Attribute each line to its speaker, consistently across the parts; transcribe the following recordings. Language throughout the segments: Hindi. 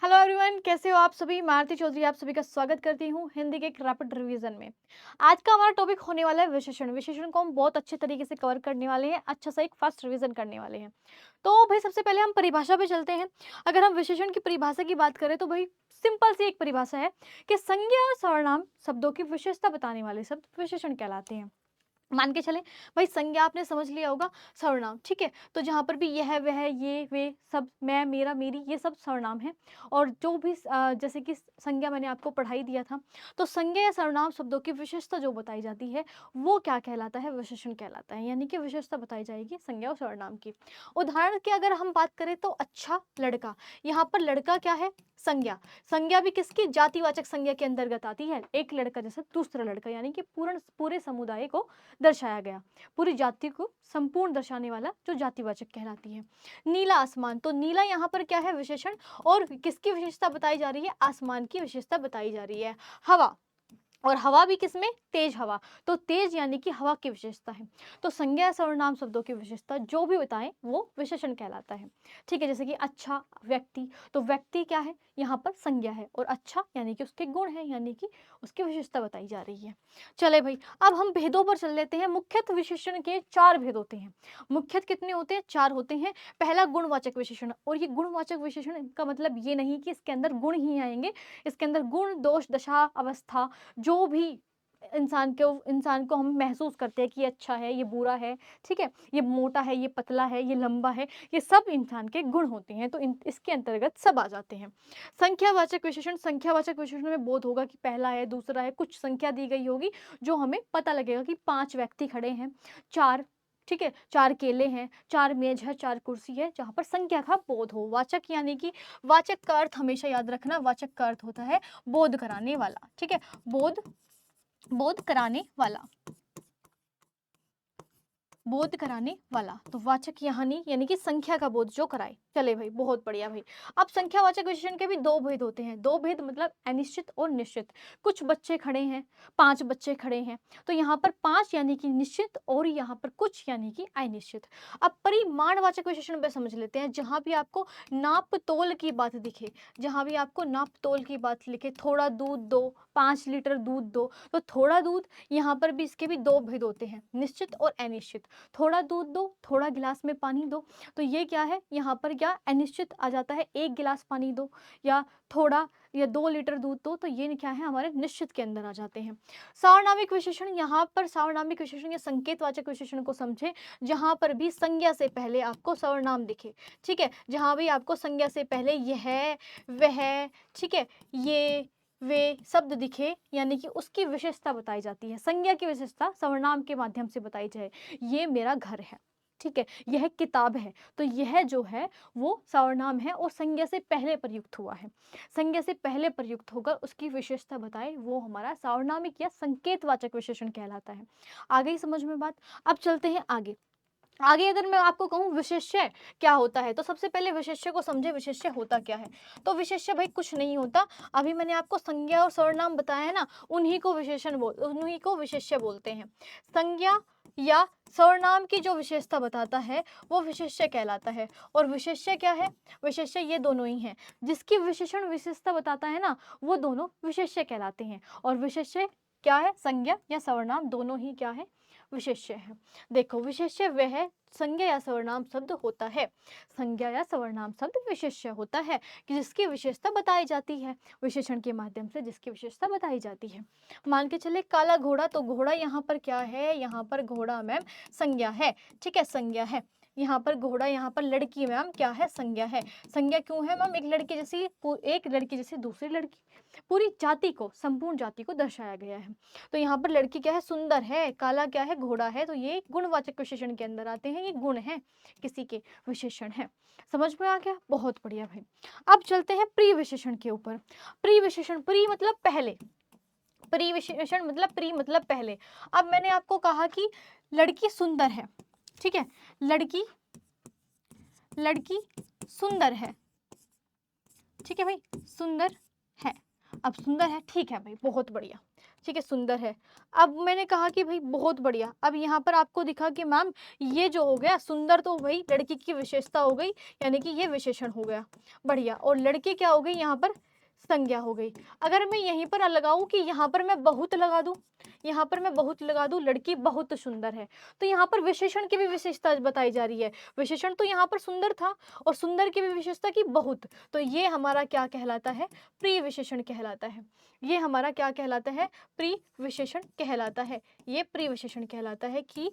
Speaker 1: हेलो एवरीवन, कैसे हो आप सभी। मारुति चौधरी आप सभी का स्वागत करती हूँ हिंदी के एक रैपिड रिवीजन में। आज का हमारा टॉपिक होने वाला है विशेषण। विशेषण को हम बहुत अच्छे तरीके से कवर करने वाले हैं, अच्छा सा एक फास्ट रिवीजन करने वाले हैं। तो भाई सबसे पहले हम परिभाषा पे चलते हैं। अगर हम विशेषण की परिभाषा की बात करें तो भाई सिंपल सी एक परिभाषा है कि संज्ञा और सर्वनाम शब्दों की विशेषता बताने वाले शब्द विशेषण कहलाते हैं। मान के चले भाई संज्ञा आपने समझ लिया होगा, सर्वनाम ठीक है। तो जहाँ पर भी यह वह ये वे सब मैं मेरा मेरी ये सब सर्वनाम है। और जो भी जैसे कि संज्ञा मैंने आपको पढ़ाई दिया था, तो संज्ञा या सर्वनाम शब्दों की विशेषता जो बताई जाती है वो क्या कहलाता है, विशेषण कहलाता है। यानी कि विशेषता बताई जाएगी संज्ञा और सर्वनाम की। उदाहरण की अगर हम बात करें तो अच्छा लड़का, यहाँ पर लड़का क्या है, संज्ञा। संज्ञा भी किसकी, जातिवाचक संज्ञा के अंतर्गत आती है। एक लड़का जैसे दूसरा लड़का, यानी कि पूर्ण पूरे समुदाय को दर्शाया गया, पूरी जाति को संपूर्ण दर्शाने वाला जो जातिवाचक कहलाती है। नीला आसमान, तो नीला यहाँ पर क्या है, विशेषण। और किसकी विशेषता बताई जा रही है, आसमान की विशेषता बताई जा रही है। हवा, और हवा भी किसमें, तेज हवा, तो तेज यानी कि हवा की विशेषता है। तो संज्ञा सर्वनाम शब्दों की विशेषता जो भी बताएं वो विशेषण कहलाता है। ठीक है, जैसे कि अच्छा व्यक्ति, तो व्यक्ति क्या है, यहाँ पर संज्ञा है। और अच्छा यानी कि उसके गुण है, यानी कि उसकी विशेषता बताई जा रही है। चले भाई, अब हम भेदों पर चल लेते हैं। मुख्यतः विशेषण के चार भेद होते हैं। मुख्यतः कितने होते हैं, चार होते हैं। पहला गुणवाचक विशेषण, और ये गुणवाचक विशेषण का मतलब ये नहीं कि इसके अंदर गुण ही आएंगे। इसके अंदर गुण, दोष, दशा, अवस्था, जो भी इंसान को हम महसूस करते हैं कि ये अच्छा है, ये बुरा है, ठीक है, ये मोटा है, ये पतला है, ये लंबा है, ये सब इंसान के गुण होते हैं। तो इसके अंतर्गत सब आ जाते हैं। संख्यावाचक विशेषण, संख्यावाचक विशेषण में बोध होगा कि पहला है, दूसरा है, कुछ संख्या दी गई होगी जो हमें पता लगेगा कि 5 व्यक्ति खड़े हैं, 4, ठीक है, 4 केले हैं, 4 मेज है, 4 कुर्सी है, जहां पर संख्या का बोध हो। वाचक यानी कि वाचक का अर्थ हमेशा याद रखना, वाचक का अर्थ होता है बोध कराने वाला, ठीक है, बोध बोध कराने वाला, बोध कराने वाला। तो वाचक यहाँ नहीं, यानी कि संख्या का बोध जो कराए। चले भाई, बहुत बढ़िया भाई। अब संख्यावाचक विशेषण के भी दो भेद होते हैं। दो भेद मतलब अनिश्चित और निश्चित। कुछ बच्चे खड़े हैं, 5 बच्चे खड़े हैं, तो यहाँ पर 5 यानी कि निश्चित, और यहाँ पर कुछ यानी कि अनिश्चित। अब परिमाणवाचक विशेषण पे समझ लेते हैं। जहाँ भी आपको नाप तोल की बात दिखे, जहाँ भी आपको नाप तोल की बात लिखे, थोड़ा दूध दो, 5 लीटर दूध दो, तो थोड़ा दूध, यहाँ पर भी इसके भी दो भेद होते हैं, निश्चित और अनिश्चित। थोड़ा दूध दो, थोड़ा गिलास में पानी दो, तो ये क्या है, यहाँ पर क्या अनिश्चित आ जाता है, 1 गिलास पानी दो, या थोड़ा, या 2 लीटर दूध दो, तो ये क्या है, हमारे निश्चित के अंदर आ जाते हैं। सार्वनामिक विशेषण, यहाँ पर सार्वनामिक विशेषण या संकेतवाचक विशेषण को समझे जहाँ पर भी संज्ञा से पहले आपको सर्वनाम दिखे, ठीक है, जहाँ भी आपको संज्ञा से पहले यह वह, ठीक है, ये वे शब्द दिखे, यानी कि उसकी विशेषता बताई जाती है। संज्ञा की विशेषता सर्वनाम के माध्यम से बताई जाए। ये मेरा घर है, ठीक है, यह किताब है, तो यह जो है वो सर्वनाम है और संज्ञा से पहले प्रयुक्त हुआ है। संज्ञा से पहले प्रयुक्त होकर उसकी विशेषता बताए, वो हमारा सार्वनामिक या संकेतवाचक विशेषण कहलाता है। आ गई समझ में बात। अब चलते हैं आगे। आगे अगर मैं आपको कहूँ विशेष्य क्या होता है, तो सबसे पहले विशेष्य को समझे, विशेष्य होता क्या है। तो विशेष्य भाई कुछ नहीं होता, अभी मैंने आपको संज्ञा और सर्वनाम बताया है ना, उन्हीं को विशेष्य बोलते हैं। संज्ञा या सर्वनाम की जो विशेषता बताता है वो विशेष्य कहलाता है। और विशेष्य क्या है, विशेष्य ये दोनों ही हैं, जिसकी विशेषण विशेषता बताता है ना, वो दोनों विशेष्य कहलाते हैं। और विशेष्य क्या है, संज्ञा या सर्वनाम दोनों ही क्या है, विशेष्य है। देखो, विशेष्य वह संज्ञा या सर्वनाम शब्द होता है, संज्ञा या सर्वनाम शब्द विशेष्य होता है कि जिसकी विशेषता बताई जाती है, विशेषण के माध्यम से जिसकी विशेषता बताई जाती है। मान के चले काला घोड़ा, तो घोड़ा यहाँ पर क्या है, यहाँ पर घोड़ा मैम संज्ञा है, ठीक है, संज्ञा है। यहाँ पर घोड़ा, यहाँ पर लड़की मैम क्या है, संज्ञा है। संज्ञा क्यों है मैम, एक लड़की जैसी दूसरी लड़की, पूरी जाति को, संपूर्ण जाति को दर्शाया गया है। तो यहाँ पर लड़की क्या है, सुंदर है, काला क्या है, घोड़ा है, तो ये गुणवाचक विशेषण के अंदर आते हैं, ये गुण है, किसी के विशेषण है। समझ में आ गया, बहुत बढ़िया भाई। अब चलते हैं प्री विशेषण के ऊपर। प्री विशेषण, प्री मतलब पहले, प्री विशेषण मतलब प्री मतलब पहले। अब मैंने आपको कहा कि लड़की सुंदर है, ठीक है, लड़की लड़की सुंदर है, ठीक है भाई, सुंदर है। अब सुंदर है, ठीक है भाई, बहुत बढ़िया। ठीक है, सुंदर है। अब मैंने कहा कि भाई बहुत बढ़िया, अब यहाँ पर आपको दिखा कि मैम ये जो हो गया सुंदर तो वही लड़की की विशेषता हो गई, यानी कि ये विशेषण हो गया, बढ़िया। और लड़की क्या हो गई यहाँ पर, संज्ञा हो गई। अगर मैं यहीं पर लगाऊं कि यहाँ पर मैं बहुत लगा दूं, यहाँ पर मैं बहुत लगा दूं, लड़की बहुत सुंदर है, तो यहाँ पर विशेषण की भी विशेषता बताई जा रही है। विशेषण तो यहाँ पर सुंदर था और सुंदर की भी विशेषता की बहुत, तो ये हमारा क्या कहलाता है, प्रिय विशेषण कहलाता है। ये हमारा क्या कहलाता है, प्रिय विशेषण कहलाता है। ये प्रिय विशेषण कहलाता है कि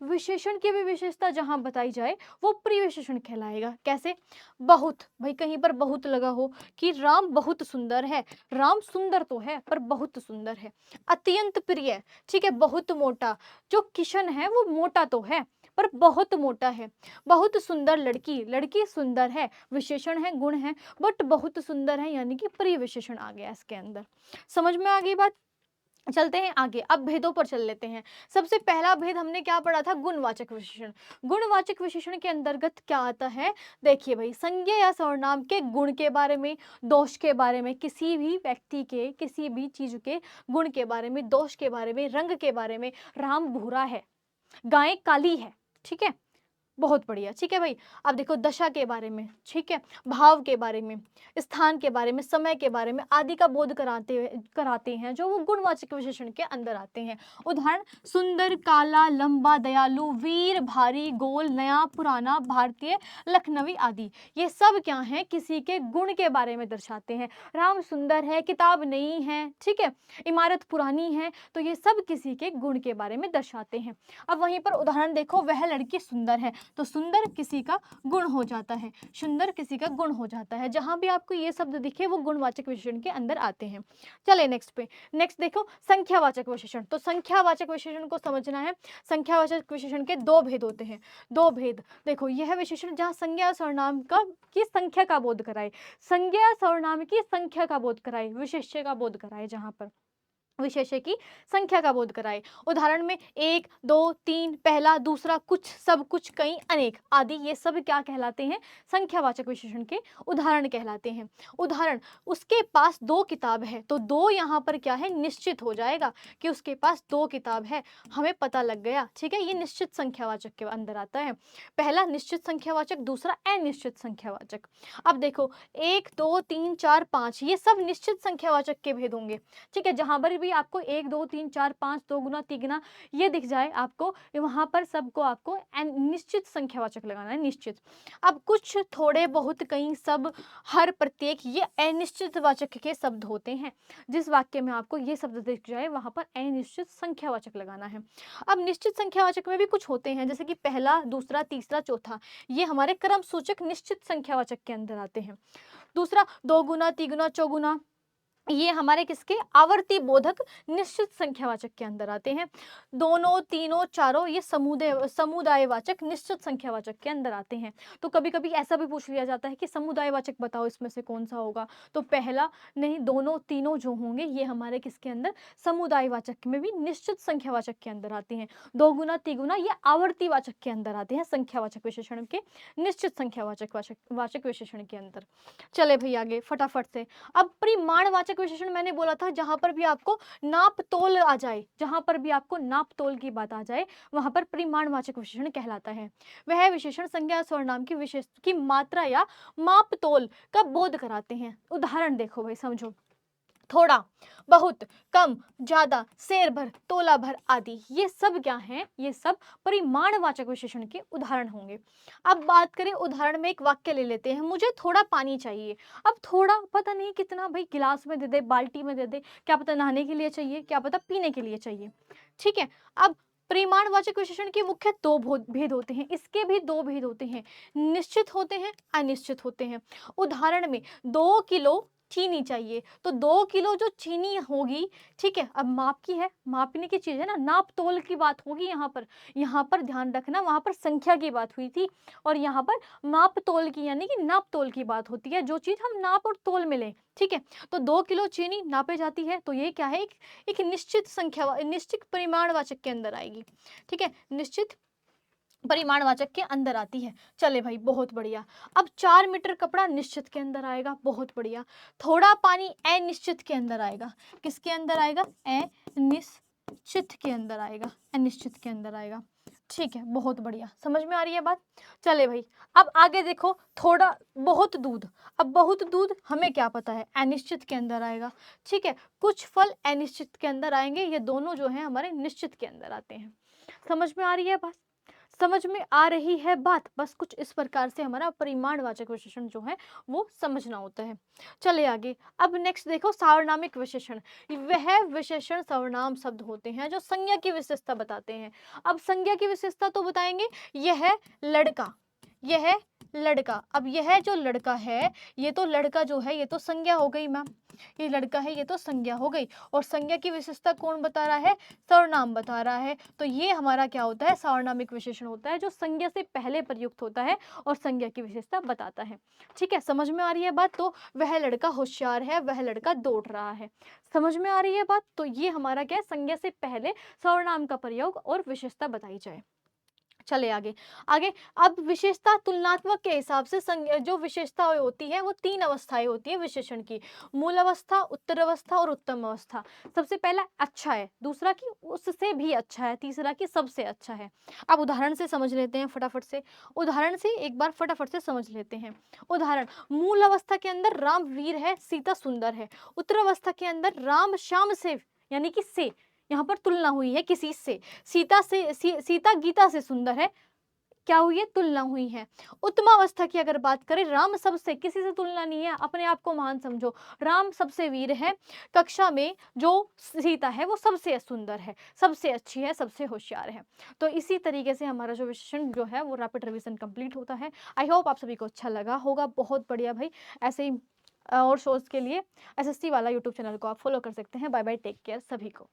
Speaker 1: विशेषण की भी विशेषता जहां बताई जाए वो प्रिय विशेषण कहलाएगा। कैसे, बहुत, भाई कहीं पर बहुत लगा हो कि राम बहुत सुंदर है, राम सुंदर तो है पर बहुत सुंदर है। अत्यंत प्रिय, ठीक है, बहुत मोटा, जो किशन है वो मोटा तो है पर बहुत मोटा है। बहुत सुंदर लड़की, लड़की सुंदर है, विशेषण है, गुण है, बट बहुत सुंदर है, यानी कि प्रिय विशेषण आ गया इसके अंदर। समझ में आ गई बात। चलते हैं आगे, अब भेदों पर चल लेते हैं। सबसे पहला भेद हमने क्या पढ़ा था, गुणवाचक विशेषण। गुणवाचक विशेषण के अंतर्गत क्या आता है, देखिए भाई, संज्ञा या सर्वनाम के गुण के बारे में, दोष के बारे में, किसी भी व्यक्ति के, किसी भी चीज के गुण के बारे में, दोष के बारे में, रंग के बारे में। राम भूरा है, गाय काली है, ठीक है, बहुत बढ़िया, ठीक है भाई। अब देखो दशा के बारे में, ठीक है, भाव के बारे में, स्थान के बारे में, समय के बारे में आदि का बोध कराते हैं, जो वो गुणवाचक विशेषण के अंदर आते हैं। उदाहरण, सुंदर, काला, लंबा, दयालु, वीर, भारी, गोल, नया, पुराना, भारतीय, लखनवी आदि। ये सब क्या है, किसी के गुण के बारे में दर्शाते हैं। राम सुंदर है, किताब नई है, ठीक है, इमारत पुरानी है, तो ये सब किसी के गुण के बारे में दर्शाते हैं। अब वहीं पर उदाहरण देखो, वह लड़की सुंदर है, तो सुंदर किसी का गुण हो जाता है, सुंदर किसी का गुण हो जाता है। जहां भी आपको ये शब्द दिखे वो गुणवाचक विशेषण के अंदर आते हैं। चले नेक्स्ट पे, नेक्स्ट देखो संख्यावाचक विशेषण। तो संख्यावाचक विशेषण को समझना है। संख्यावाचक विशेषण के दो भेद होते हैं, दो भेद। देखो यह विशेषण जहाँ संज्ञा सर्वनाम का की संख्या का बोध कराए, संज्ञा सर्वनाम की संख्या का बोध कराए, विशेष्य का बोध कराए, जहां पर विशेष्य की संख्या का बोध कराए। उदाहरण में एक, दो, तीन, पहला, दूसरा, कुछ, सब कुछ, कई, अनेक आदि, ये सब क्या कहलाते हैं, संख्यावाचक विशेषण के उदाहरण कहलाते हैं। उदाहरण, उसके पास दो किताब है, तो दो यहाँ पर क्या है, निश्चित हो जाएगा कि उसके पास दो किताब है, हमें पता लग गया, ठीक है, ये निश्चित संख्यावाचक के अंदर आता है। पहला निश्चित संख्यावाचक, दूसरा अनिश्चित संख्यावाचक। अब देखो एक, दो, तीन, चार, पाँच, ये सब निश्चित संख्यावाचक के भेद होंगे, ठीक है। जहां पर भी आपको एक, दो, तीन, चार, पाँच, दो गुना, तिगुना ये दिख जाए आपको, वहां पर सबको आपको निश्चित संख्यावाचक लगाना है, निश्चित। अब कुछ, थोड़े, बहुत, कई, सब, हर, प्रत्येक, ये अनिश्चित वाचक के शब्द होते हैं। जिस वाक्य में आपको ये शब्द दिख जाए वहां पर अनिश्चित संख्यावाचक लगाना है। अब निश्चित संख्यावाचक में भी कुछ होते हैं, जैसे कि पहला, दूसरा, तीसरा, चौथा, ये हमारे क्रम सूचक निश्चित संख्यावाचक के अंदर आते हैं। दूसरा, दो गुना, तिगुना, चौगुना, ये हमारे किसके, आवर्ती बोधक निश्चित संख्यावाचक के अंदर आते हैं। दोनों, तीनों, चारों, ये समुदायवाचक निश्चित संख्यावाचक के अंदर आते हैं। तो कभी कभी ऐसा भी पूछ लिया जाता है कि समुदायवाचक बताओ इसमें से कौन सा होगा, तो पहला नहीं, दोनों, तीनों जो होंगे ये हमारे किसके अंदर, समुदायवाचक में भी निश्चित संख्यावाचक के अंदर आते हैं। दो गुना, तिगुना, ये आवर्तीवाचक के अंदर आते हैं, संख्यावाचक विशेषण के निश्चित संख्यावाचक वाचक विशेषण के अंदर। चले भाई आगे फटाफट से। अब परिमाणवाचक विशेषण मैंने बोला था, जहां पर भी आपको नाप तोल आ जाए, जहां पर भी आपको नाप तोल की बात आ जाए वहां पर परिमाणवाचक विशेषण कहलाता है। वह विशेषण संज्ञा सर्वनाम की विशेष की मात्रा या माप तोल का बोध कराते हैं। उदाहरण देखो भाई, समझो, थोड़ा, बहुत, कम, ज्यादा, शेर भर, तोला भर आदि, ये सब क्या हैं, ये सब परिमाणवाचक विशेषण के उदाहरण होंगे। अब बात करें, उदाहरण में एक वाक्य ले लेते हैं, मुझे थोड़ा पानी चाहिए। अब थोड़ा पता नहीं कितना, भाई गिलास में दे दे, बाल्टी में दे दे, क्या पता नहाने के लिए चाहिए, क्या पता पीने के लिए चाहिए, ठीक है। अब परिमाणवाचक विशेषण के मुख्य दो भेद होते हैं, इसके भी दो भेद होते हैं, निश्चित होते हैं, अनिश्चित होते हैं। उदाहरण में 2 किलो चीनी चाहिए, तो 2 किलो जो चीनी होगी, ठीक है, अब माप की है, मापने की चीज है ना, नाप तोल की बात होगी यहाँ पर ध्यान रखना, वहां पर संख्या की बात हुई थी और यहाँ पर माप तोल की यानी कि नाप तोल की बात होती है, जो चीज हम नाप और तोल में लें, ठीक है। तो 2 किलो चीनी नापे जाती है, तो ये क्या है, एक निश्चित संख्या, निश्चित परिमाणवाचक के अंदर आएगी, ठीक है, निश्चित परिमाणवाचक के अंदर आती है। चले भाई बहुत बढ़िया। अब 4 मीटर कपड़ा निश्चित के अंदर आएगा, बहुत बढ़िया। थोड़ा पानी अनिश्चित के अंदर आएगा। किसके अंदर आएगा? अनिश्चित के अंदर आएगा, अनिश्चित के अंदर आएगा। ठीक है, बहुत बढ़िया, समझ में आ रही है बात। चले भाई अब आगे देखो, थोड़ा बहुत दूध। अब बहुत दूध हमें क्या पता है, अनिश्चित के अंदर आएगा। ठीक है, कुछ फल अनिश्चित के अंदर आएंगे, ये दोनों जो है हमारे निश्चित के अंदर आते हैं। समझ में आ रही है बात? समझ में आ रही है बात? बस कुछ इस प्रकार से हमारा परिमाणवाचक विशेषण जो है वो समझना होता है। चले आगे। अब नेक्स्ट देखो, सार्वनामिक विशेषण। वह विशेषण सर्वनाम शब्द होते हैं जो संज्ञा की विशेषता बताते हैं। अब संज्ञा की विशेषता तो बताएंगे, यह लड़का, यह लड़का। अब यह जो लड़का है, ये तो लड़का जो है ये तो संज्ञा हो गई मैम, ये लड़का है ये तो संज्ञा हो गई। और संज्ञा की विशेषता कौन बता रहा है? सर्वनाम बता रहा है। तो ये हमारा क्या होता है? सार्वनामिक विशेषण होता है, जो संज्ञा से पहले प्रयुक्त होता है और संज्ञा की विशेषता बताता है। ठीक है, समझ में आ रही है बात? तो वह लड़का होशियार है, वह लड़का दौड़ रहा है। समझ में आ रही है बात? तो ये हमारा क्या है? संज्ञा से पहले सर्वनाम का प्रयोग और विशेषता बताई जाए। चले आगे। आगे अब विशेषता तुलनात्मक के हिसाब से जो विशेषता होती है वो 3 अवस्थाएं होती है विशेषण की। मूल अवस्था, उत्तर अवस्था और उत्तम अवस्था। सबसे पहला अच्छा है, दूसरा कि उससे भी अच्छा है, तीसरा कि सबसे अच्छा है। अब उदाहरण से समझ लेते हैं फटाफट से। उदाहरण से एक बार फटाफट से समझ लेते हैं। उदाहरण, मूल अवस्था के अंदर राम वीर है, सीता सुंदर है। उत्तर अवस्था के अंदर राम श्याम से, यानी कि से, यहाँ पर तुलना हुई है किसी से। सीता गीता से सुंदर है, क्या हुई है? तुलना हुई है। उत्तम अवस्था की अगर बात करें, राम सबसे, किसी से तुलना नहीं है, अपने आप को महान समझो, राम सबसे वीर है। कक्षा में जो सीता है वो सबसे सुंदर है, सबसे अच्छी है, सबसे होशियार है। तो इसी तरीके से हमारा जो विशेषण जो है वो रैपिड रिवीजन कंप्लीट होता है। आई होप आप सभी को अच्छा लगा होगा। बहुत बढ़िया भाई, ऐसे ही और शोज के लिए एसएससी वाला यूट्यूब चैनल को आप फॉलो कर सकते हैं। बाय बाय, टेक केयर सभी को।